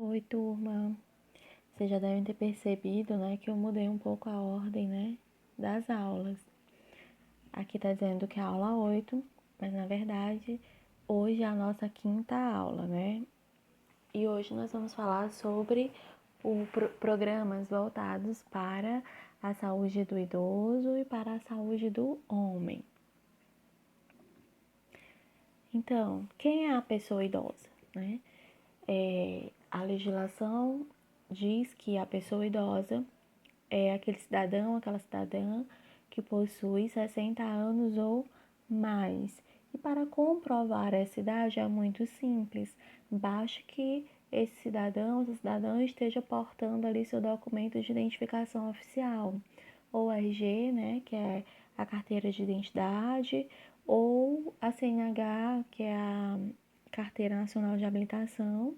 Oi, turma. Vocês já devem ter percebido, né, que eu mudei um pouco a ordem, né, das aulas. Aqui tá dizendo que é a aula 8, mas na verdade hoje é a nossa quinta aula, né? E hoje nós vamos falar sobre programas voltados para a saúde do idoso e para a saúde do homem. Então, quem é a pessoa idosa, né? A legislação diz que a pessoa idosa é aquele cidadão, aquela cidadã que possui 60 anos ou mais. E para comprovar essa idade é muito simples. Basta que esse cidadão, essa cidadã esteja portando ali seu documento de identificação oficial, ou RG, né, que é a carteira de identidade, ou a CNH, que é a Carteira Nacional de Habilitação,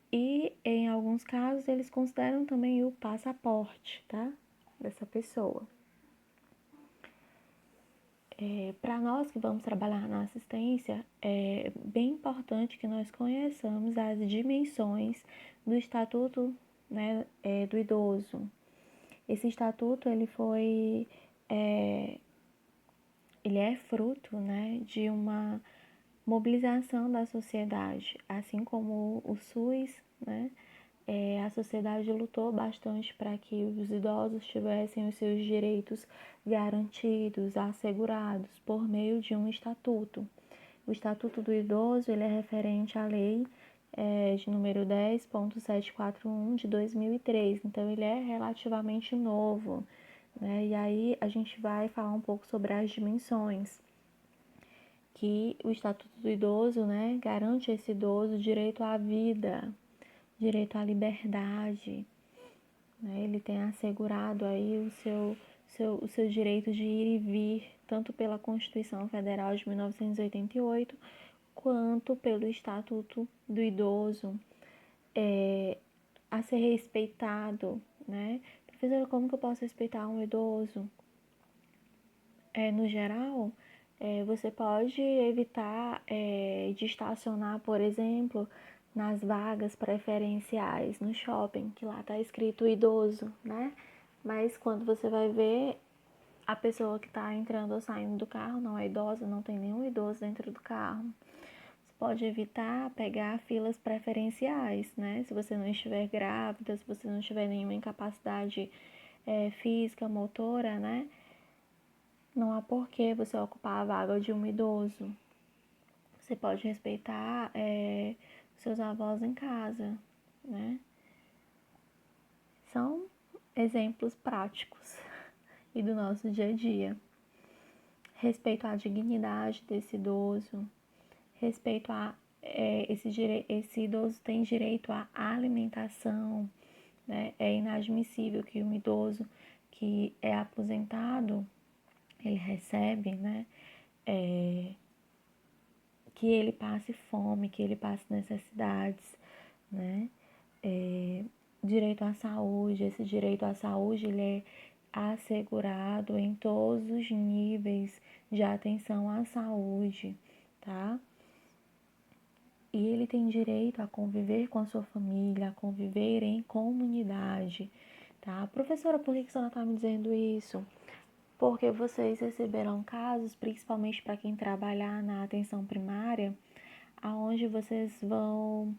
e em alguns casos eles consideram também o passaporte, tá? Dessa pessoa. Para nós que vamos trabalhar na assistência, é bem importante que nós conheçamos as dimensões do Estatuto, né, do Idoso. Esse estatuto ele é fruto, né, de uma mobilização da sociedade, assim como o SUS, né? A sociedade lutou bastante para que os idosos tivessem os seus direitos garantidos, assegurados por meio de um estatuto. O Estatuto do Idoso ele é referente à lei de número 10.741 de 2003, então ele é relativamente novo, né? E aí a gente vai falar um pouco sobre as dimensões que o Estatuto do Idoso, né, garante a esse idoso direito à vida, direito à liberdade, né? Ele tem assegurado aí o seu direito de ir e vir, tanto pela Constituição Federal de 1988, quanto pelo Estatuto do Idoso, a ser respeitado, né? Professora, como que eu posso respeitar um idoso? No geral, você pode evitar de estacionar, por exemplo, nas vagas preferenciais no shopping, que lá está escrito idoso, né? Mas quando você vai ver, a pessoa que está entrando ou saindo do carro não é idosa, não tem nenhum idoso dentro do carro. Você pode evitar pegar filas preferenciais, né? Se você não estiver grávida, se você não tiver nenhuma incapacidade física, motora, né? Não há por que você ocupar a vaga de um idoso. Você pode respeitar seus avós em casa, né? São exemplos práticos e do nosso dia a dia. Respeito à dignidade desse idoso, respeito a esse idoso tem direito à alimentação, né? É inadmissível que um idoso que é aposentado, ele recebe, né? Que ele passe fome, que ele passe necessidades, né? Direito à saúde, esse direito à saúde ele é assegurado em todos os níveis de atenção à saúde, tá? E ele tem direito a conviver com a sua família, a conviver em comunidade, tá? Professora, por que você não está me dizendo isso? Porque vocês receberão casos, principalmente para quem trabalhar na atenção primária, aonde vocês vão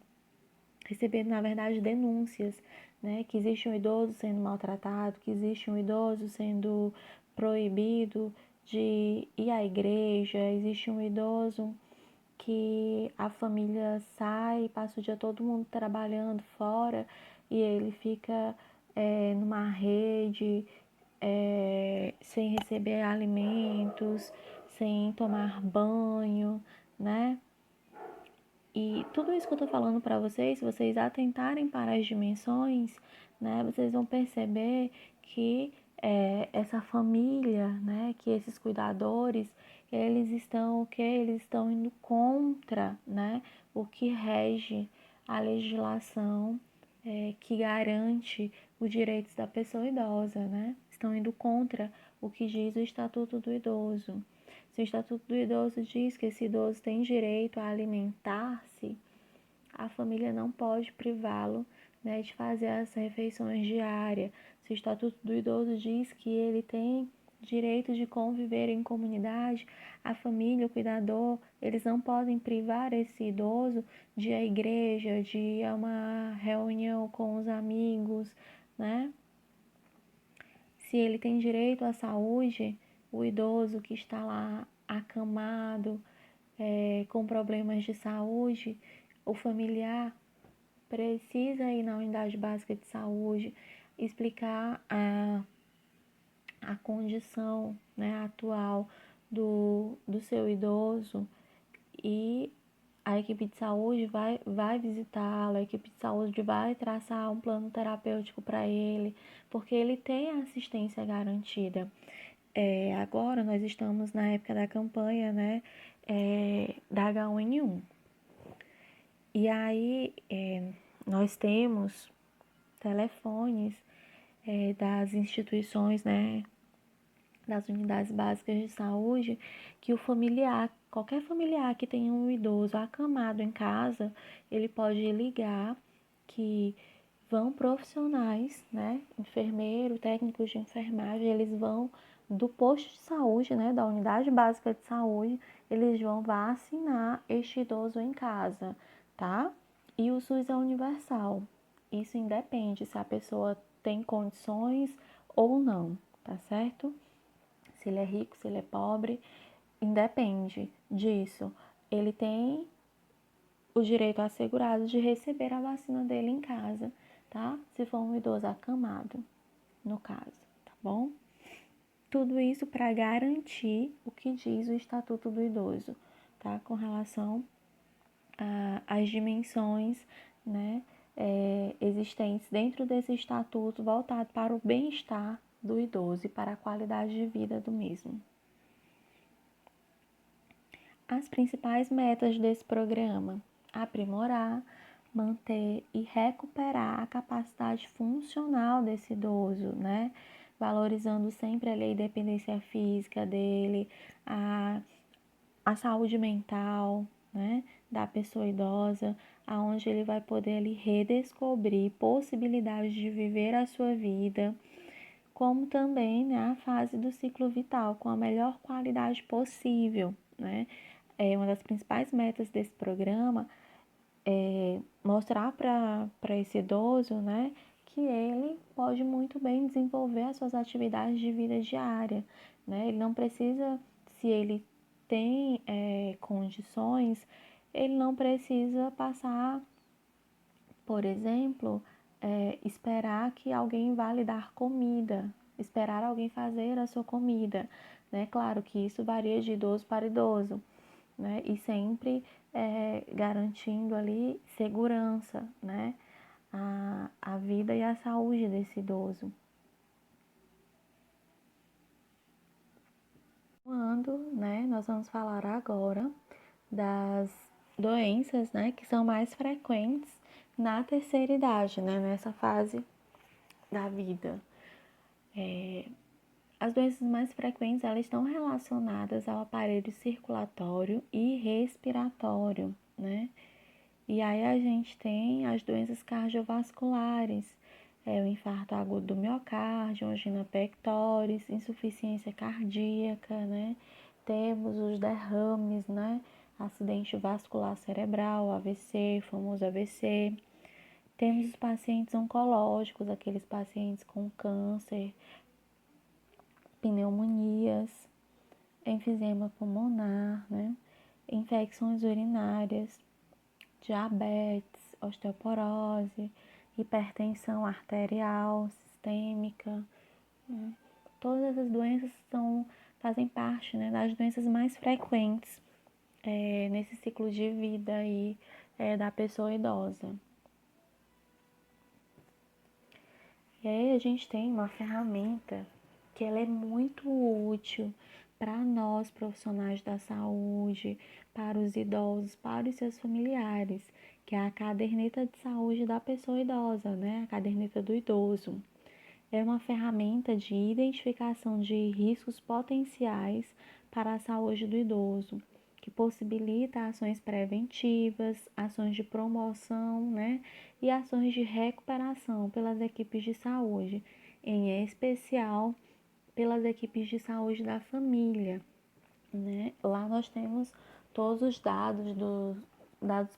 receber, na verdade, denúncias, né? Que existe um idoso sendo maltratado, que existe um idoso sendo proibido de ir à igreja, existe um idoso que a família sai, passa o dia todo mundo trabalhando fora e ele fica numa rede sem receber alimentos, sem tomar banho, né? E tudo isso que eu tô falando para vocês, se vocês atentarem para as dimensões, né, vocês vão perceber que essa família, né, que esses cuidadores, eles estão o quê? Eles estão indo contra, né, o que rege a legislação que garante os direitos da pessoa idosa, né? Estão indo contra o que diz o Estatuto do Idoso. Se o Estatuto do Idoso diz que esse idoso tem direito a alimentar-se, a família não pode privá-lo, né, de fazer as refeições diárias. Se o Estatuto do Idoso diz que ele tem direito de conviver em comunidade, a família, o cuidador, eles não podem privar esse idoso de ir à igreja, de ir a uma reunião com os amigos, né? Se ele tem direito à saúde, o idoso que está lá acamado, com problemas de saúde, o familiar precisa ir na unidade básica de saúde, explicar a condição, né, atual do seu idoso, e a equipe de saúde vai visitá-lo, a equipe de saúde vai traçar um plano terapêutico para ele, porque ele tem assistência garantida. Agora nós estamos na época da campanha, né, da H1N1. E aí nós temos telefones das instituições, né, das unidades básicas de saúde, que o familiar, qualquer familiar que tenha um idoso acamado em casa, ele pode ligar, que vão profissionais, né, enfermeiro, técnicos de enfermagem, eles vão do posto de saúde, né, da unidade básica de saúde, eles vão vacinar este idoso em casa, tá? E o SUS é universal. Isso independe se a pessoa tem condições ou não, tá certo? Se ele é rico, se ele é pobre, independe disso. Ele tem o direito assegurado de receber a vacina dele em casa, tá? Se for um idoso acamado, no caso, tá bom? Tudo isso para garantir o que diz o Estatuto do Idoso, tá? Com relação às dimensões, né, existentes dentro desse estatuto voltado para o bem-estar do idoso e para a qualidade de vida do mesmo. As principais metas desse programa: aprimorar, manter e recuperar a capacidade funcional desse idoso, né? Valorizando sempre a independência física dele, a saúde mental, né, da pessoa idosa, aonde ele vai poder ali redescobrir possibilidades de viver a sua vida, como também, né, a fase do ciclo vital com a melhor qualidade possível, né? Uma das principais metas desse programa é mostrar para esse idoso, né, que ele pode muito bem desenvolver as suas atividades de vida diária, né? Ele não precisa, se ele tem condições, ele não precisa passar, por exemplo, esperar que alguém vá lhe dar comida, esperar alguém fazer a sua comida, né? Claro que isso varia de idoso para idoso, né? E sempre garantindo ali segurança, né? A vida e a saúde desse idoso. Né? Nós vamos falar agora das doenças, né, que são mais frequentes na terceira idade, né, nessa fase da vida. As doenças mais frequentes, elas estão relacionadas ao aparelho circulatório e respiratório, né? E aí a gente tem as doenças cardiovasculares, o infarto agudo do miocárdio, angina pectoris, insuficiência cardíaca, né? Temos os derrames, né? Acidente vascular cerebral, AVC, famoso AVC. Temos os pacientes oncológicos, aqueles pacientes com câncer, pneumonias, enfisema pulmonar, né? Infecções urinárias, diabetes, osteoporose, hipertensão arterial, sistêmica, né? Todas essas doenças fazem parte, né, das doenças mais frequentes nesse ciclo de vida aí, da pessoa idosa. E aí a gente tem uma ferramenta que ela é muito útil para nós profissionais da saúde, para os idosos, para os seus familiares, que é a caderneta de saúde da pessoa idosa, né? A caderneta do idoso. É uma ferramenta de identificação de riscos potenciais para a saúde do idoso, que possibilita ações preventivas, ações de promoção, né, e ações de recuperação pelas equipes de saúde, em especial pelas equipes de saúde da família, né? Lá nós temos todos os dados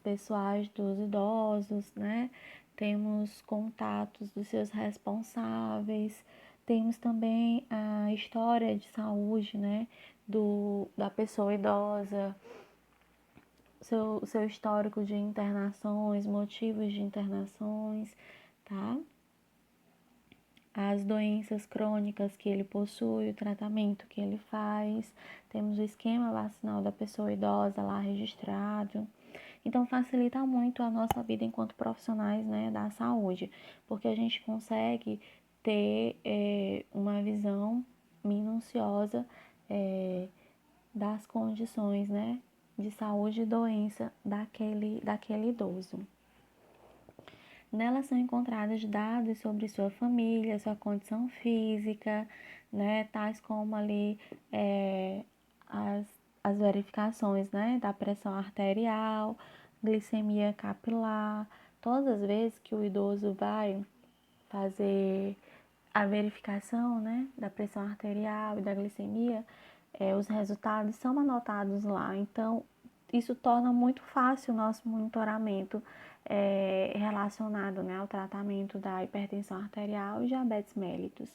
pessoais dos idosos, né? Temos contatos dos seus responsáveis, temos também a história de saúde, né? Da pessoa idosa, seu histórico de internações, motivos de internações, tá? As doenças crônicas que ele possui, o tratamento que ele faz, temos o esquema vacinal da pessoa idosa lá registrado. Então facilita muito a nossa vida enquanto profissionais, né, da saúde, porque a gente consegue ter uma visão minuciosa das condições, né, de saúde e doença daquele idoso. Nela são encontrados dados sobre sua família, sua condição física, né, tais como ali as, as verificações, né, da pressão arterial, glicemia capilar. Todas as vezes que o idoso vai fazer a verificação, né, da pressão arterial e da glicemia, os resultados são anotados lá. Então, isso torna muito fácil o nosso monitoramento relacionado, né, ao tratamento da hipertensão arterial e diabetes mellitus.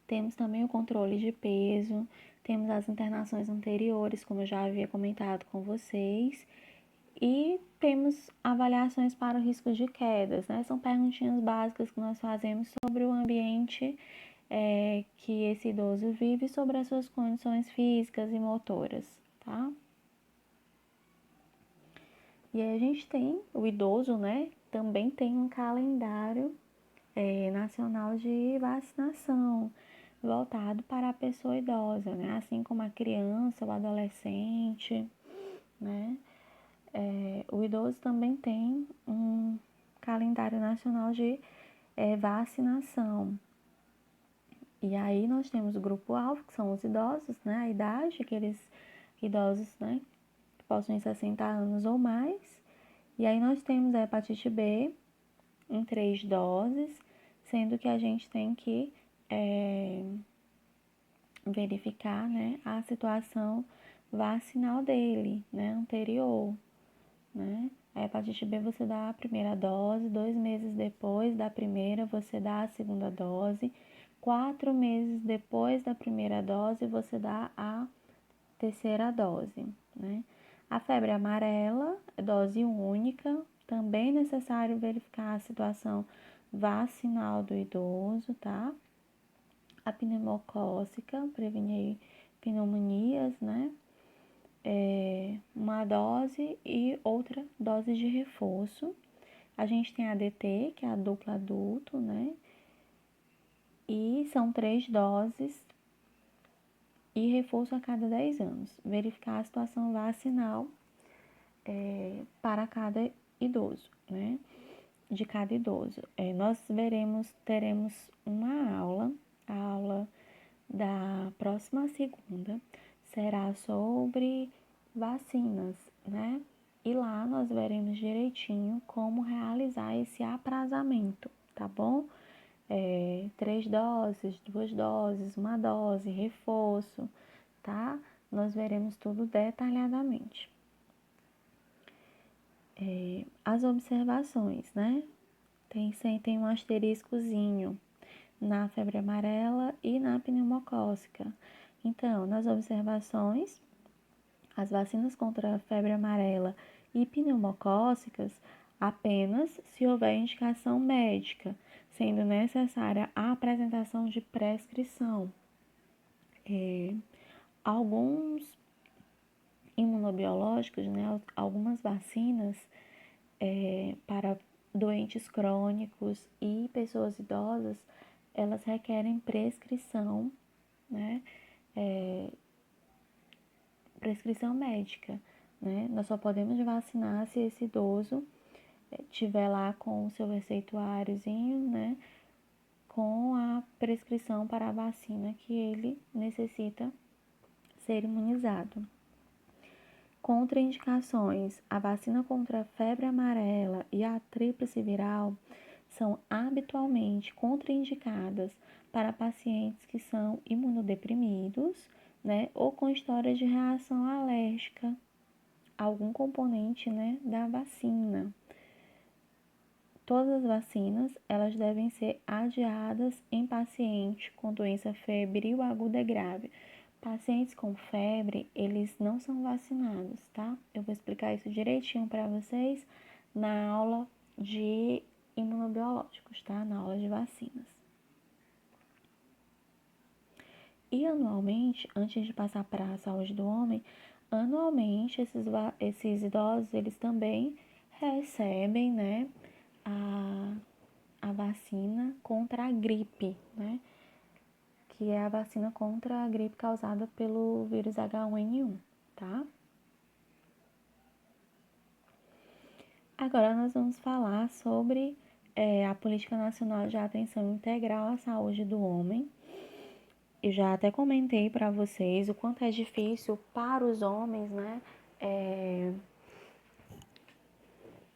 Temos também o controle de peso, temos as internações anteriores, como eu já havia comentado com vocês, e temos avaliações para o risco de quedas, né? São perguntinhas básicas que nós fazemos sobre o ambiente que esse idoso vive, sobre as suas condições físicas e motoras, tá? E aí a gente tem o idoso, né? Também tem um calendário nacional de vacinação voltado para a pessoa idosa, né? Assim como a criança, o adolescente, né? O idoso também tem um calendário nacional de vacinação. E aí nós temos o grupo-alvo, que são os idosos, né? A idade, aqueles idosos, né? Que possuem 60 anos ou mais. E aí nós temos a hepatite B em 3 doses, sendo que a gente tem que verificar, né, a situação vacinal dele, né, anterior, né? A hepatite B você dá a primeira dose, 2 meses depois da primeira você dá a segunda dose, 4 meses depois da primeira dose você dá a terceira dose, né? A febre amarela, dose única, também é necessário verificar a situação vacinal do idoso, tá? A pneumocócica, prevenir pneumonias, né? Uma dose e outra dose de reforço. A gente tem a ADT, que é a dupla adulto, né? E são 3 doses e reforço a cada 10 anos. Verificar a situação vacinal para cada idoso, né? De cada idoso. Nós teremos uma aula, a aula da próxima segunda será sobre vacinas, né? E lá nós veremos direitinho como realizar esse aprazamento, tá bom? 3 doses, 2 doses, uma dose, reforço, tá? Nós veremos tudo detalhadamente. As observações, né? Tem um asteriscozinho na febre amarela e na pneumocócica. Então, nas observações, as vacinas contra a febre amarela e pneumocócicas apenas se houver indicação médica, sendo necessária a apresentação de prescrição. Alguns imunobiológicos, né, algumas vacinas para doentes crônicos e pessoas idosas, elas requerem prescrição, né? Prescrição médica, né? Nós só podemos vacinar se esse idoso tiver lá com o seu receituáriozinho, né? Com a prescrição para a vacina que ele necessita ser imunizado. Contraindicações: a vacina contra a febre amarela e a tríplice viral são habitualmente contraindicadas para pacientes que são imunodeprimidos, né, ou com história de reação alérgica a algum componente, né, da vacina. Todas as vacinas, elas devem ser adiadas em paciente com doença febril aguda grave. Pacientes com febre, eles não são vacinados, tá? Eu vou explicar isso direitinho para vocês na aula de imunobiológicos, tá? Na aula de vacinas. E anualmente, antes de passar para a saúde do homem, anualmente esses idosos, eles também recebem, né, a vacina contra a gripe, né? Que é a vacina contra a gripe causada pelo vírus H1N1, tá? Agora nós vamos falar sobre a Política Nacional de Atenção Integral à Saúde do Homem. Eu já até comentei para vocês o quanto é difícil para os homens, né,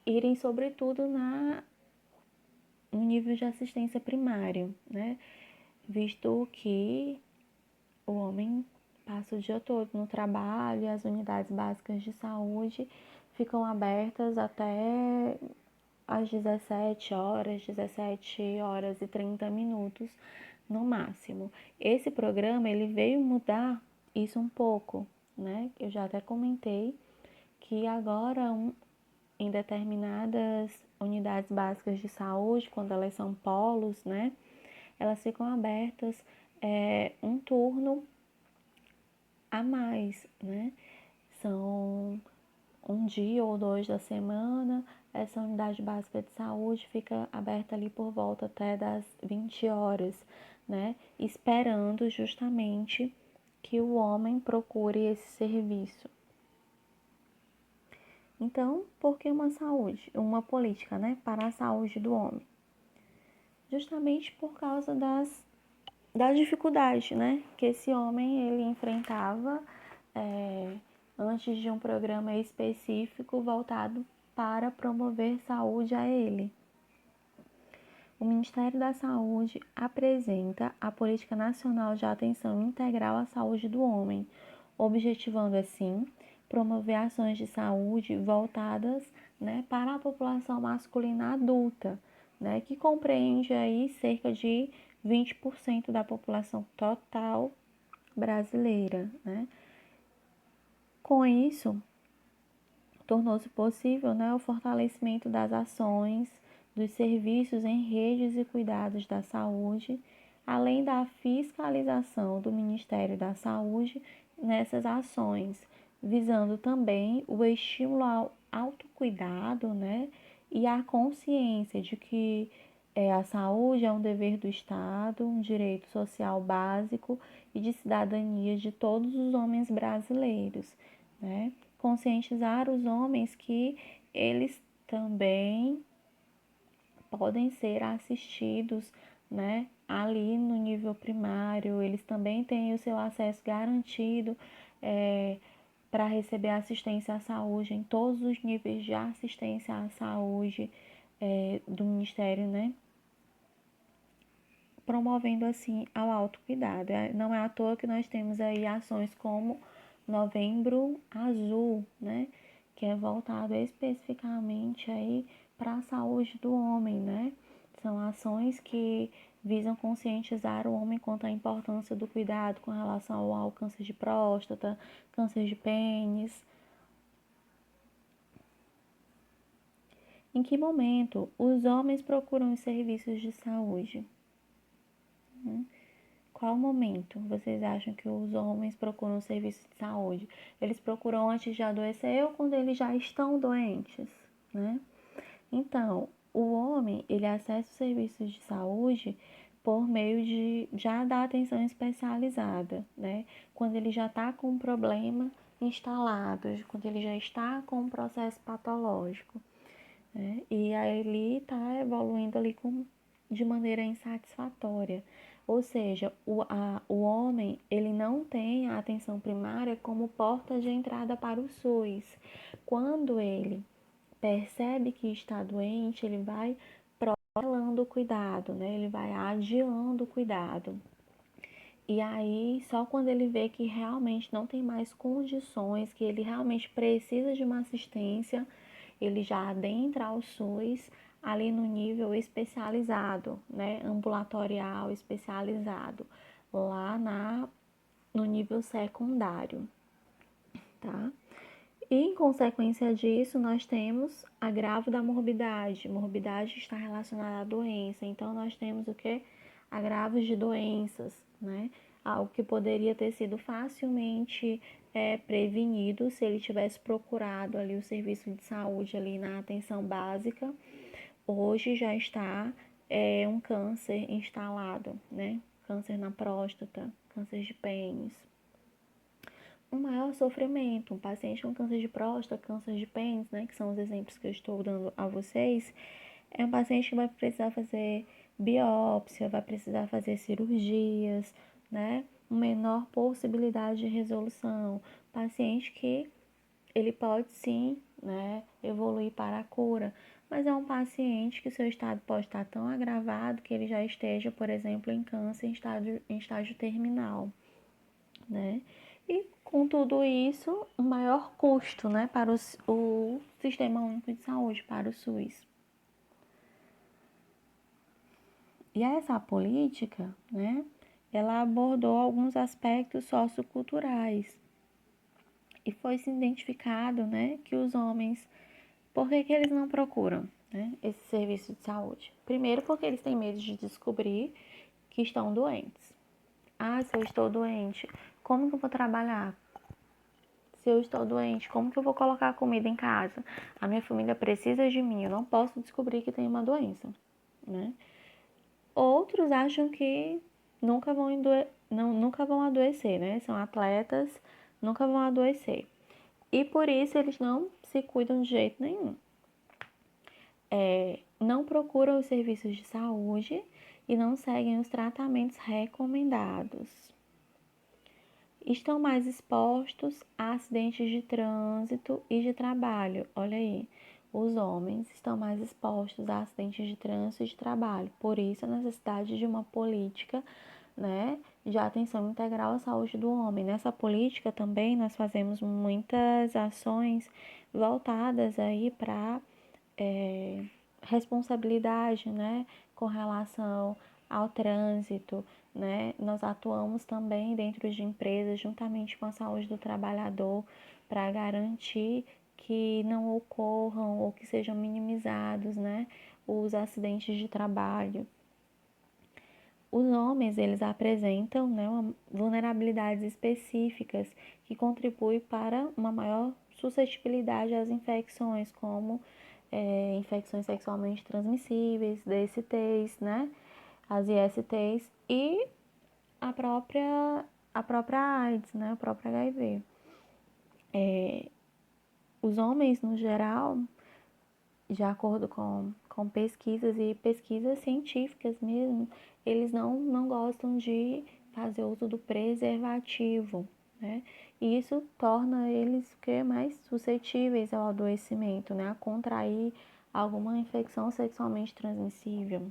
irem sobretudo no nível de assistência primário, né, visto que o homem passa o dia todo no trabalho e as unidades básicas de saúde ficam abertas até às 17 horas e 30 minutos no máximo. Esse programa, ele veio mudar isso um pouco, né? Eu já até comentei que agora em determinadas unidades básicas de saúde, quando elas são polos, né? Elas ficam abertas um turno a mais, né? São um dia ou dois da semana. Essa unidade básica de saúde fica aberta ali por volta até das 20 horas, né? Esperando justamente que o homem procure esse serviço. Então, por que uma política, né, para a saúde do homem? Justamente por causa das dificuldades, né, que esse homem ele enfrentava antes de um programa específico voltado para promover saúde a ele. O Ministério da Saúde apresenta a Política Nacional de Atenção Integral à Saúde do Homem, objetivando assim promover ações de saúde voltadas, né, para a população masculina adulta, né, que compreende aí cerca de 20% da população total brasileira, né? Com isso, tornou-se possível, né, o fortalecimento das ações, dos serviços em redes e cuidados da saúde, além da fiscalização do Ministério da Saúde nessas ações, visando também o estímulo ao autocuidado, né, e a consciência de que a saúde é um dever do Estado, um direito social básico e de cidadania de todos os homens brasileiros, né? Conscientizar os homens que eles também podem ser assistidos, né, ali no nível primário, eles também têm o seu acesso garantido para receber assistência à saúde em todos os níveis de assistência à saúde do Ministério, né, promovendo assim ao autocuidado. Não é à toa que nós temos aí ações como Novembro Azul, né, que é voltado especificamente aí para a saúde do homem, né? São ações que visam conscientizar o homem quanto à importância do cuidado com relação ao câncer de próstata, câncer de pênis. Em que momento os homens procuram os serviços de saúde? Qual momento vocês acham que os homens procuram o serviço de saúde? Eles procuram antes de adoecer ou quando eles já estão doentes, né? Então, o homem, ele acessa os serviços de saúde por meio de já da atenção especializada, né? Quando ele já está com um problema instalado, quando ele já está com um processo patológico, né? E aí ele está evoluindo ali de maneira insatisfatória. Ou seja, o homem, ele não tem a atenção primária como porta de entrada para o SUS. Quando ele percebe que está doente, ele vai protelando o cuidado, né? Ele vai adiando o cuidado. E aí, só quando ele vê que realmente não tem mais condições, que ele realmente precisa de uma assistência, ele já adentra ao SUS ali no nível especializado, né? Ambulatorial especializado, lá no nível secundário, tá? E em consequência disso, nós temos agravo da morbidade. Morbidade está relacionada à doença. Então, nós temos o que? Agravos de doenças, né? Algo que poderia ter sido facilmente prevenido se ele tivesse procurado ali o serviço de saúde ali na atenção básica. Hoje já está um câncer instalado, né? Câncer na próstata, câncer de pênis, um maior sofrimento. Um paciente com câncer de próstata, câncer de pênis, né, que são os exemplos que eu estou dando a vocês, é um paciente que vai precisar fazer biópsia, vai precisar fazer cirurgias, né, uma menor possibilidade de resolução. Paciente que ele pode sim, né, evoluir para a cura, mas é um paciente que seu estado pode estar tão agravado que ele já esteja, por exemplo, em câncer em estágio terminal, né? E com tudo isso, um maior custo, né, para o Sistema Único de Saúde, para o SUS. E essa política, né, ela abordou alguns aspectos socioculturais e foi se identificado, né, que os homens, por que eles não procuram, né, esse serviço de saúde? Primeiro, porque eles têm medo de descobrir que estão doentes. Ah, se eu estou doente, como que eu vou trabalhar? Se eu estou doente, como que eu vou colocar comida em casa? A minha família precisa de mim, eu não posso descobrir que tenho uma doença, né? Outros acham que nunca vão adoecer, né? São atletas, nunca vão adoecer. E por isso eles não se cuidam de jeito nenhum. Não procuram os serviços de saúde e não seguem os tratamentos recomendados. Estão mais expostos a acidentes de trânsito e de trabalho. Olha aí, os homens estão mais expostos a acidentes de trânsito e de trabalho. Por isso, a necessidade de uma política, né, de atenção integral à saúde do homem. Nessa política também nós fazemos muitas ações voltadas aí para responsabilidade, né, com relação ao trânsito, né? Nós atuamos também dentro de empresas, juntamente com a saúde do trabalhador, para garantir que não ocorram ou que sejam minimizados, né, os acidentes de trabalho. Os homens, eles apresentam, né, vulnerabilidades específicas que contribuem para uma maior suscetibilidade às infecções, como infecções sexualmente transmissíveis, DSTs, né, as ISTs e a própria AIDS, né, o próprio HIV. Os homens, no geral, de acordo com pesquisas e pesquisas científicas mesmo, eles não gostam de fazer uso do preservativo, né? E isso torna eles mais suscetíveis ao adoecimento, né? A contrair alguma infecção sexualmente transmissível.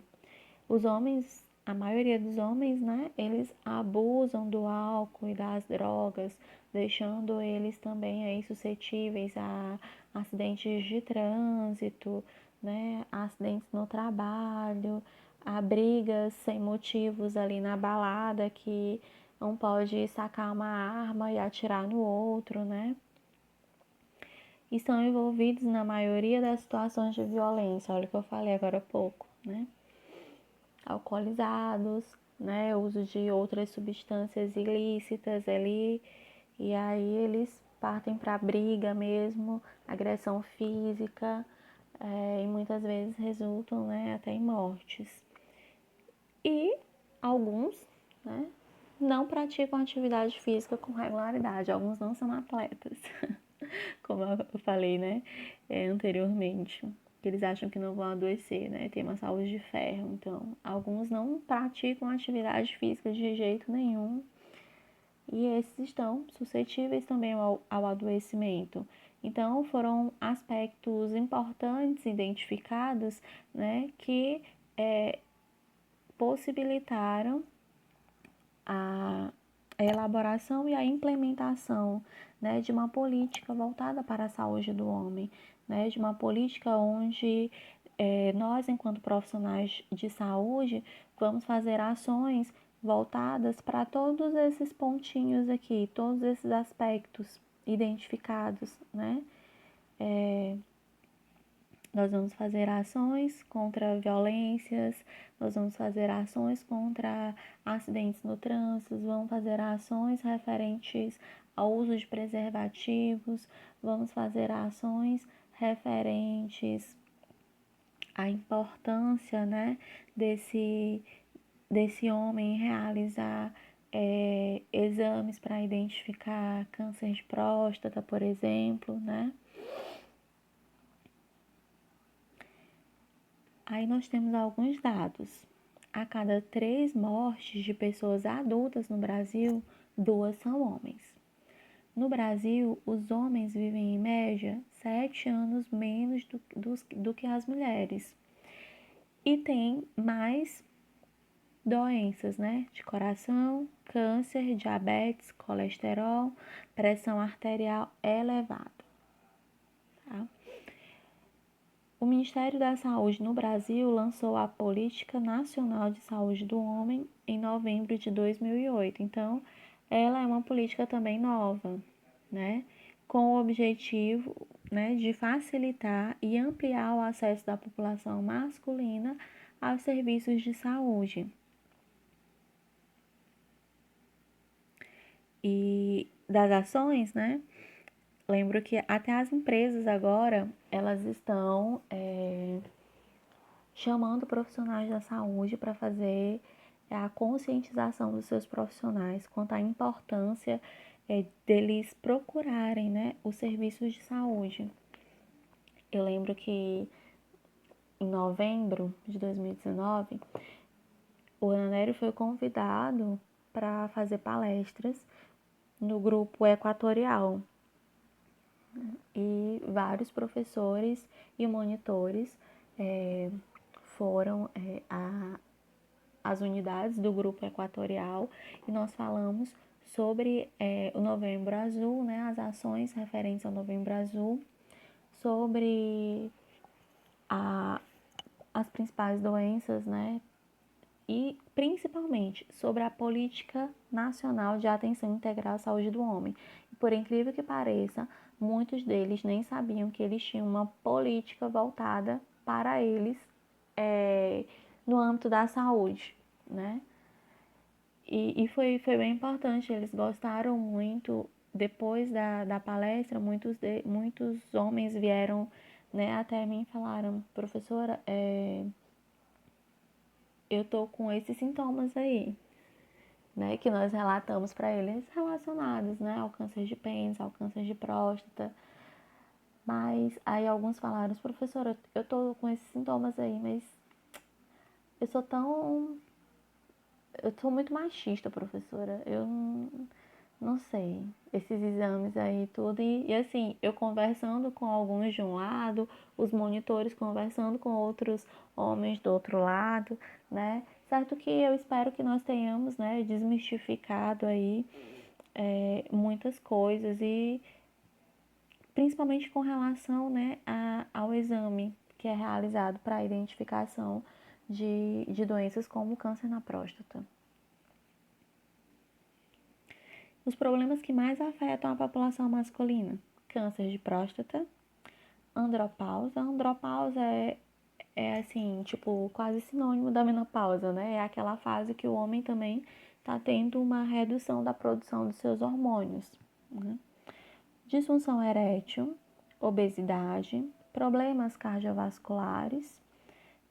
Os homens, a maioria dos homens, né, eles abusam do álcool e das drogas, deixando eles também aí suscetíveis a acidentes de trânsito, né, acidentes no trabalho, a brigas sem motivos ali na balada que um pode sacar uma arma e atirar no outro, né? E estão envolvidos na maioria das situações de violência, olha o que eu falei agora há pouco, né? Alcoolizados, né, uso de outras substâncias ilícitas ali, e aí eles partem para briga mesmo, agressão física, e muitas vezes resultam, né, até em mortes. E alguns, né, não praticam atividade física com regularidade, alguns não são atletas, como eu falei, né, anteriormente. que eles acham que não vão adoecer, né? Tem uma saúde de ferro. Então, alguns não praticam atividade física de jeito nenhum. E esses estão suscetíveis também ao adoecimento. Então, foram aspectos importantes identificados, né, que possibilitaram a elaboração e a implementação, né, de uma política voltada para a saúde do homem, né, de uma política onde nós, enquanto profissionais de saúde, vamos fazer ações voltadas para todos esses pontinhos aqui, todos esses aspectos identificados, né? Nós vamos fazer ações contra violências, nós vamos fazer ações contra acidentes no trânsito, vamos fazer ações referentes ao uso de preservativos, vamos fazer ações referentes à importância, né, desse homem realizar exames para identificar câncer de próstata, por exemplo, né? Aí nós temos alguns dados. A cada 3 mortes de pessoas adultas no Brasil, 2 são homens. No Brasil, os homens vivem em média 7 anos menos do que as mulheres. E tem mais doenças, né? De coração, câncer, diabetes, colesterol, pressão arterial elevada. Tá? O Ministério da Saúde no Brasil lançou a Política Nacional de Saúde do Homem em novembro de 2008. Então, ela é uma política também nova, né? Com o objetivo, né, de facilitar e ampliar o acesso da população masculina aos serviços de saúde. E das ações, né? Lembro que até as empresas agora, elas estão chamando profissionais da saúde para fazer a conscientização dos seus profissionais quanto à importância deles procurarem, né, os serviços de saúde. Eu lembro que em novembro de 2019, o Ananério foi convidado para fazer palestras no grupo Equatorial. E vários professores e monitores foram às unidades do grupo Equatorial e nós falamos sobre o Novembro Azul, né, as ações referentes ao Novembro Azul, sobre as principais doenças, né, e principalmente sobre a Política Nacional de Atenção Integral à Saúde do Homem. E, por incrível que pareça, muitos deles nem sabiam que eles tinham uma política voltada para eles no âmbito da saúde, né? E foi bem importante, eles gostaram muito. Depois da palestra, muitos homens vieram, né, até mim e falaram: professora, eu tô com esses sintomas aí, né, que nós relatamos para eles relacionados, né, ao câncer de pênis, ao câncer de próstata. Mas aí alguns falaram: professora, eu tô com esses sintomas aí, mas eu sou muito machista, professora. Eu não sei, esses exames aí tudo. E assim, eu conversando com alguns de um lado, os monitores conversando com outros homens do outro lado, né? Certo que eu espero que nós tenhamos, né, desmistificado aí muitas coisas e principalmente com relação, né, ao exame que é realizado para a identificação de doenças como o câncer na próstata. Os problemas que mais afetam a população masculina: câncer de próstata, andropausa. Andropausa é assim, tipo, quase sinônimo da menopausa, né? É aquela fase que o homem também está tendo uma redução da produção dos seus hormônios, né? Disfunção erétil, obesidade, problemas cardiovasculares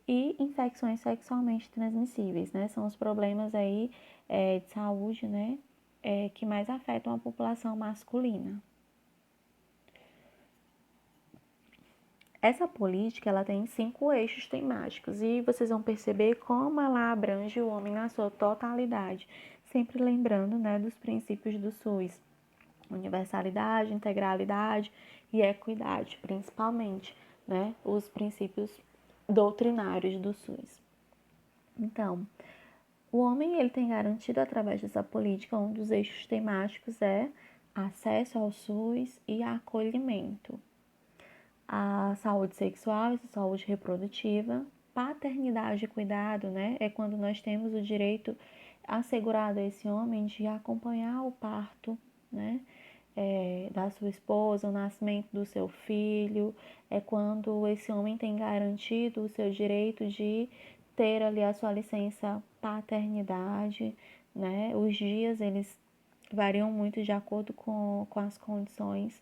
e infecções sexualmente transmissíveis, né? São os problemas aí de saúde, né? Que mais afetam a população masculina. Essa política, ela tem 5 eixos temáticos e vocês vão perceber como ela abrange o homem na sua totalidade, sempre lembrando, né, dos princípios do SUS: universalidade, integralidade e equidade, principalmente, né, os princípios doutrinários do SUS. Então, o homem ele tem garantido através dessa política, um dos eixos temáticos é acesso ao SUS e acolhimento. A saúde sexual e saúde reprodutiva, paternidade e cuidado, né? É quando nós temos o direito assegurado a esse homem de acompanhar o parto, né? Da sua esposa, o nascimento do seu filho, é quando esse homem tem garantido o seu direito de ter ali a sua licença paternidade, né? Os dias, eles variam muito de acordo com as condições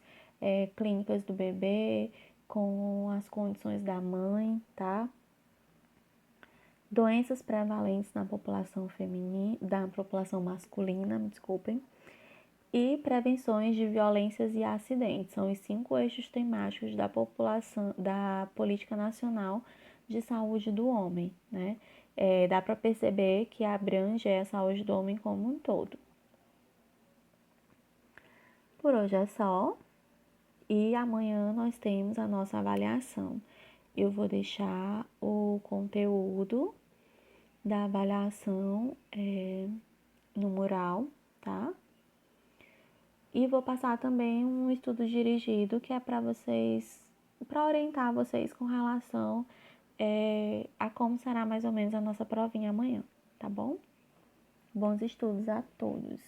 clínicas do bebê, com as condições da mãe, tá? Doenças prevalentes na população feminina, da população masculina, me desculpem, e prevenções de violências e acidentes. São os 5 eixos temáticos da população, da Política Nacional de Saúde do Homem, né? Dá para perceber que abrange a saúde do homem como um todo. Por hoje é só. E amanhã nós temos a nossa avaliação. Eu vou deixar o conteúdo da avaliação no mural, tá? E vou passar também um estudo dirigido que é para vocês, para orientar vocês com relação a como será mais ou menos a nossa provinha amanhã, tá bom? Bons estudos a todos!